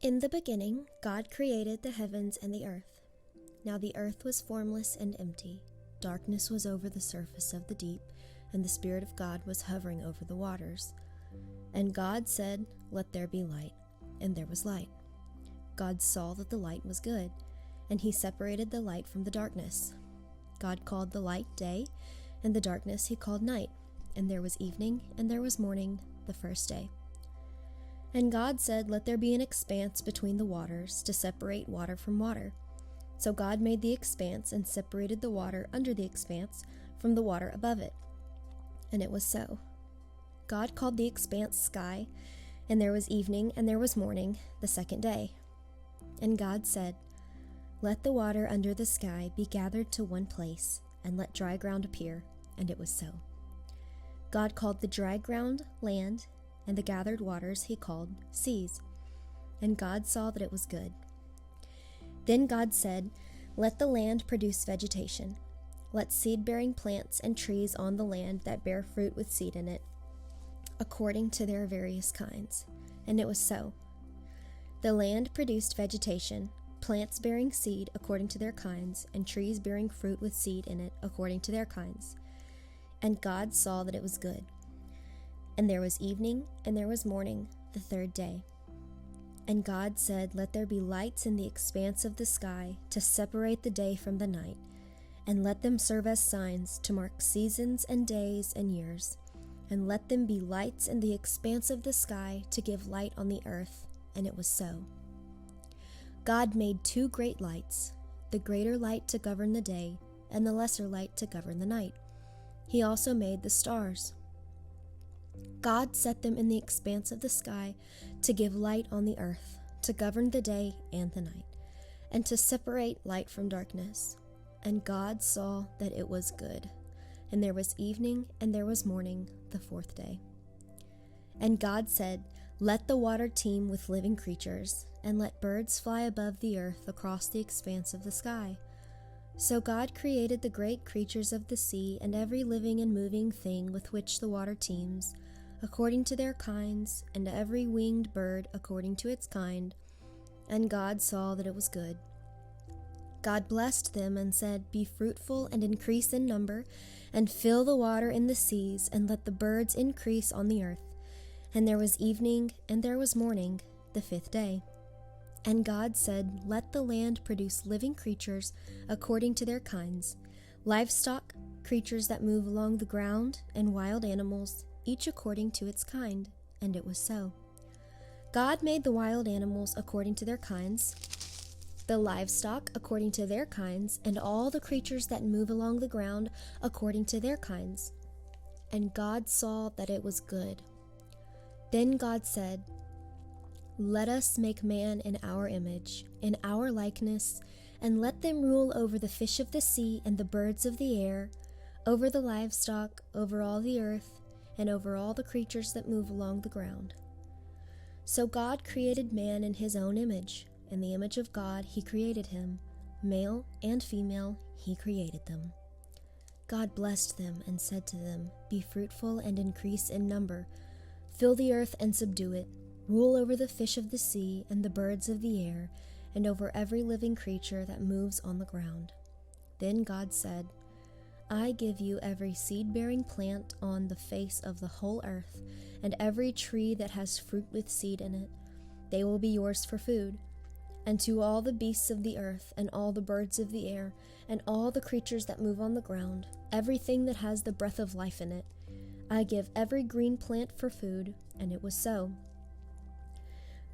In the beginning, God created the heavens and the earth. Now the earth was formless and empty. Darkness was over the surface of the deep, and the Spirit of God was hovering over the waters. And God said, "Let there be light." And there was light. God saw that the light was good, and he separated the light from the darkness. God called the light day, and the darkness he called night. And there was evening, and there was morning, the first day. And God said, "Let there be an expanse between the waters, to separate water from water." So God made the expanse and separated the water under the expanse from the water above it. And it was so. God called the expanse sky, and there was evening and there was morning, the second day. And God said, "Let the water under the sky be gathered to one place, and let dry ground appear." And it was so. God called the dry ground land, and the gathered waters he called seas. And God saw that it was good. Then God said, "Let the land produce vegetation. Let seed-bearing plants and trees on the land that bear fruit with seed in it, according to their various kinds." And it was so. The land produced vegetation, plants bearing seed according to their kinds, and trees bearing fruit with seed in it according to their kinds. And God saw that it was good. And there was evening, and there was morning, the third day. And God said, "Let there be lights in the expanse of the sky to separate the day from the night, and let them serve as signs to mark seasons and days and years. And let them be lights in the expanse of the sky to give light on the earth." And it was so. God made two great lights, the greater light to govern the day, and the lesser light to govern the night. He also made the stars. God set them in the expanse of the sky to give light on the earth, to govern the day and the night, and to separate light from darkness. And God saw that it was good. And there was evening, and there was morning, the fourth day. And God said, "Let the water teem with living creatures, and let birds fly above the earth across the expanse of the sky." So God created the great creatures of the sea and every living and moving thing with which the water teems, according to their kinds, and every winged bird according to its kind. And God saw that it was good. God blessed them and said, "Be fruitful and increase in number, and fill the water in the seas, and let the birds increase on the earth." And there was evening, and there was morning, the fifth day. And God said, "Let the land produce living creatures according to their kinds, livestock, creatures that move along the ground, and wild animals, each according to its kind." And it was so. God made the wild animals according to their kinds, the livestock according to their kinds, and all the creatures that move along the ground according to their kinds. And God saw that it was good. Then God said, "Let us make man in our image, in our likeness, and let them rule over the fish of the sea and the birds of the air, over the livestock, over all the earth, and over all the creatures that move along the ground." So God created man in his own image. In the image of God he created him. Male and female he created them. God blessed them and said to them, "Be fruitful and increase in number. Fill the earth and subdue it. Rule over the fish of the sea and the birds of the air, and over every living creature that moves on the ground." Then God said, "I give you every seed-bearing plant on the face of the whole earth, and every tree that has fruit with seed in it. They will be yours for food. And to all the beasts of the earth, and all the birds of the air, and all the creatures that move on the ground, everything that has the breath of life in it, I give every green plant for food." And it was so.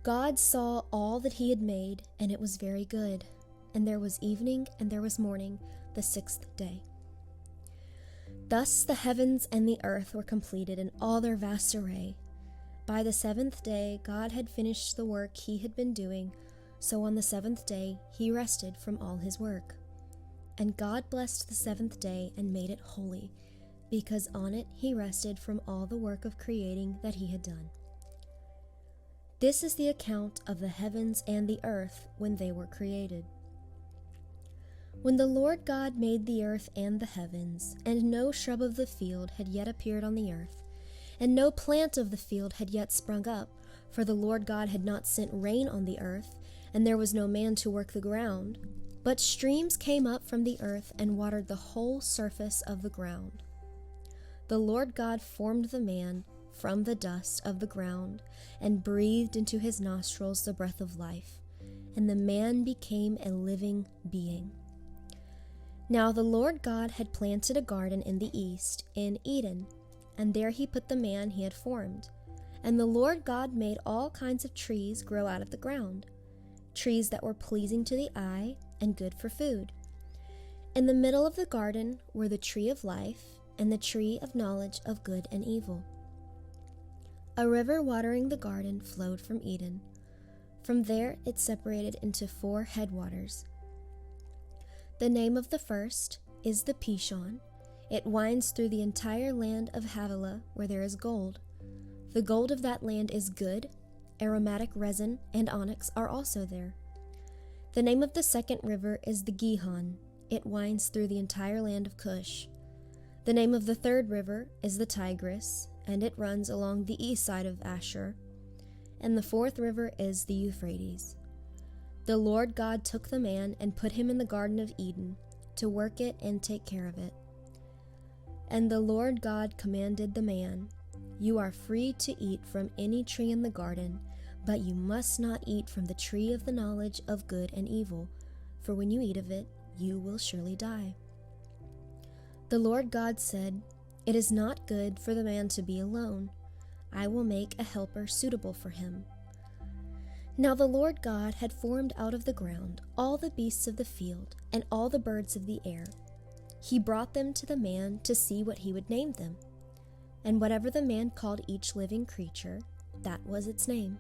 God saw all that he had made, and it was very good. And there was evening, and there was morning, the sixth day. Thus the heavens and the earth were completed in all their vast array. By the seventh day God had finished the work he had been doing, so on the seventh day he rested from all his work. And God blessed the seventh day and made it holy, because on it he rested from all the work of creating that he had done. This is the account of the heavens and the earth when they were created. When the Lord God made the earth and the heavens, and no shrub of the field had yet appeared on the earth, and no plant of the field had yet sprung up, for the Lord God had not sent rain on the earth, and there was no man to work the ground. But streams came up from the earth and watered the whole surface of the ground. The Lord God formed the man from the dust of the ground and breathed into his nostrils the breath of life, and the man became a living being. Now the Lord God had planted a garden in the east, in Eden, and there he put the man he had formed. And the Lord God made all kinds of trees grow out of the ground, trees that were pleasing to the eye and good for food. In the middle of the garden were the tree of life and the tree of knowledge of good and evil. A river watering the garden flowed from Eden. From there it separated into 4 headwaters. The name of the first is the Pishon. It winds through the entire land of Havilah, where there is gold. The gold of that land is good. Aromatic resin and onyx are also there. The name of the second river is the Gihon. It winds through the entire land of Cush. The name of the third river is the Tigris, and it runs along the east side of Ashur. And the fourth river is the Euphrates. The Lord God took the man and put him in the Garden of Eden to work it and take care of it. And the Lord God commanded the man, "You are free to eat from any tree in the garden, but you must not eat from the tree of the knowledge of good and evil, for when you eat of it, you will surely die." The Lord God said, "It is not good for the man to be alone. I will make a helper suitable for him." Now the Lord God had formed out of the ground all the beasts of the field and all the birds of the air. He brought them to the man to see what he would name them. And whatever the man called each living creature, that was its name.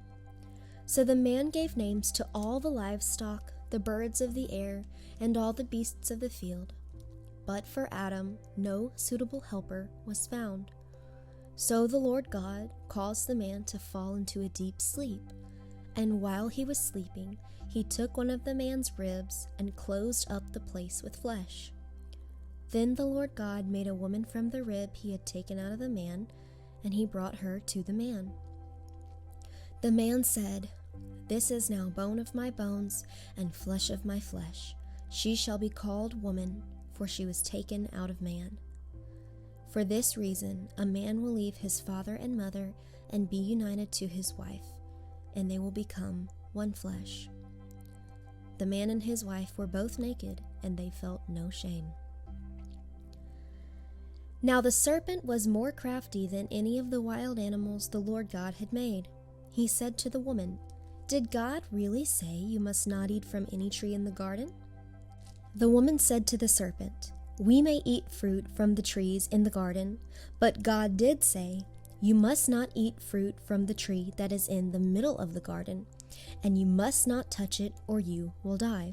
So the man gave names to all the livestock, the birds of the air, and all the beasts of the field. But for Adam no suitable helper was found. So the Lord God caused the man to fall into a deep sleep. And while he was sleeping, he took one of the man's ribs and closed up the place with flesh. Then the Lord God made a woman from the rib he had taken out of the man, and he brought her to the man. The man said, "This is now bone of my bones and flesh of my flesh. She shall be called woman, for she was taken out of man. For this reason, a man will leave his father and mother and be united to his wife, and they will become one flesh." The man and his wife were both naked, and they felt no shame. Now the serpent was more crafty than any of the wild animals the Lord God had made. He said to the woman, "Did God really say you must not eat from any tree in the garden?" The woman said to the serpent, "We may eat fruit from the trees in the garden, but God did say, 'You must not eat fruit from the tree that is in the middle of the garden, and you must not touch it, or you will die.'"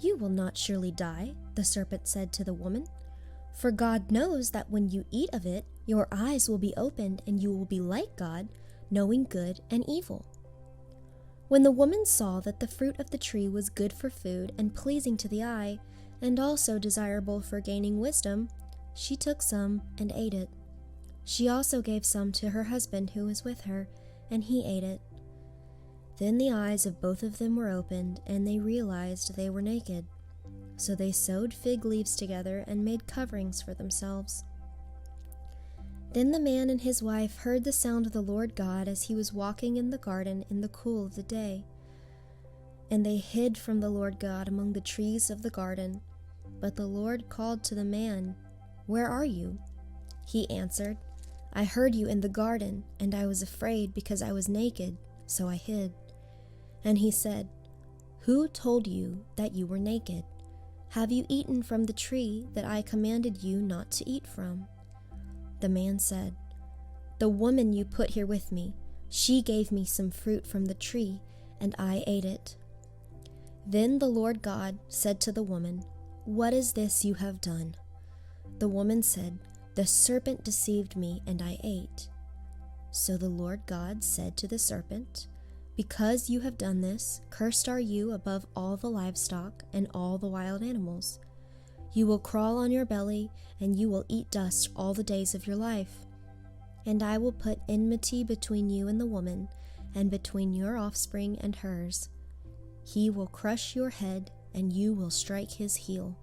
"You will not surely die," the serpent said to the woman, "for God knows that when you eat of it, your eyes will be opened, and you will be like God, knowing good and evil." When the woman saw that the fruit of the tree was good for food and pleasing to the eye, and also desirable for gaining wisdom, she took some and ate it. She also gave some to her husband who was with her, and he ate it. Then the eyes of both of them were opened, and they realized they were naked. So they sewed fig leaves together and made coverings for themselves. Then the man and his wife heard the sound of the Lord God as he was walking in the garden in the cool of the day. And they hid from the Lord God among the trees of the garden. But the Lord called to the man, "Where are you?" He answered, "I heard you in the garden, and I was afraid because I was naked, so I hid." And he said, "Who told you that you were naked? Have you eaten from the tree that I commanded you not to eat from?" The man said, "The woman you put here with me, she gave me some fruit from the tree, and I ate it." Then the Lord God said to the woman, "What is this you have done?" The woman said, "The serpent deceived me, and I ate." So the Lord God said to the serpent, "Because you have done this, cursed are you above all the livestock and all the wild animals. You will crawl on your belly, and you will eat dust all the days of your life. And I will put enmity between you and the woman, and between your offspring and hers. He will crush your head, and you will strike his heel."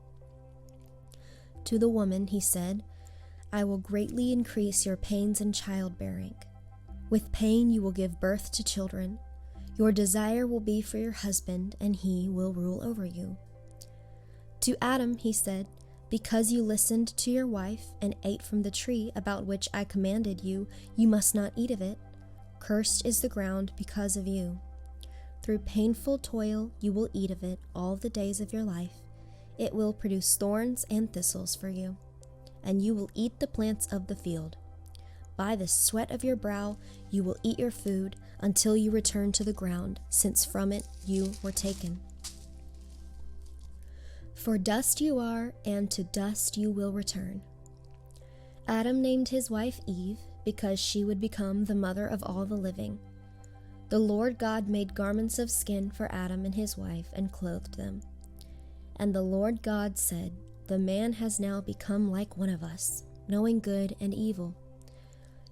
To the woman he said, "I will greatly increase your pains in childbearing. With pain you will give birth to children. Your desire will be for your husband, and he will rule over you." To Adam he said, "Because you listened to your wife and ate from the tree about which I commanded you, you must not eat of it. Cursed is the ground because of you. Through painful toil you will eat of it all the days of your life. It will produce thorns and thistles for you, and you will eat the plants of the field. By the sweat of your brow you will eat your food until you return to the ground, since from it you were taken. For dust you are, and to dust you will return." Adam named his wife Eve, because she would become the mother of all the living. The Lord God made garments of skin for Adam and his wife, and clothed them. And the Lord God said, "The man has now become like one of us, knowing good and evil.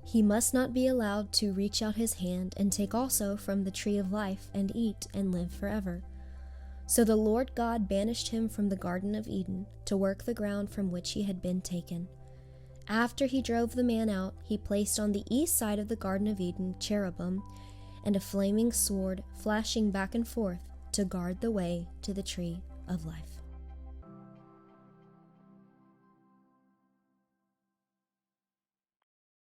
He must not be allowed to reach out his hand and take also from the tree of life and eat and live forever." So the Lord God banished him from the Garden of Eden to work the ground from which he had been taken. After he drove the man out, he placed on the east side of the Garden of Eden cherubim and a flaming sword flashing back and forth to guard the way to the tree of life.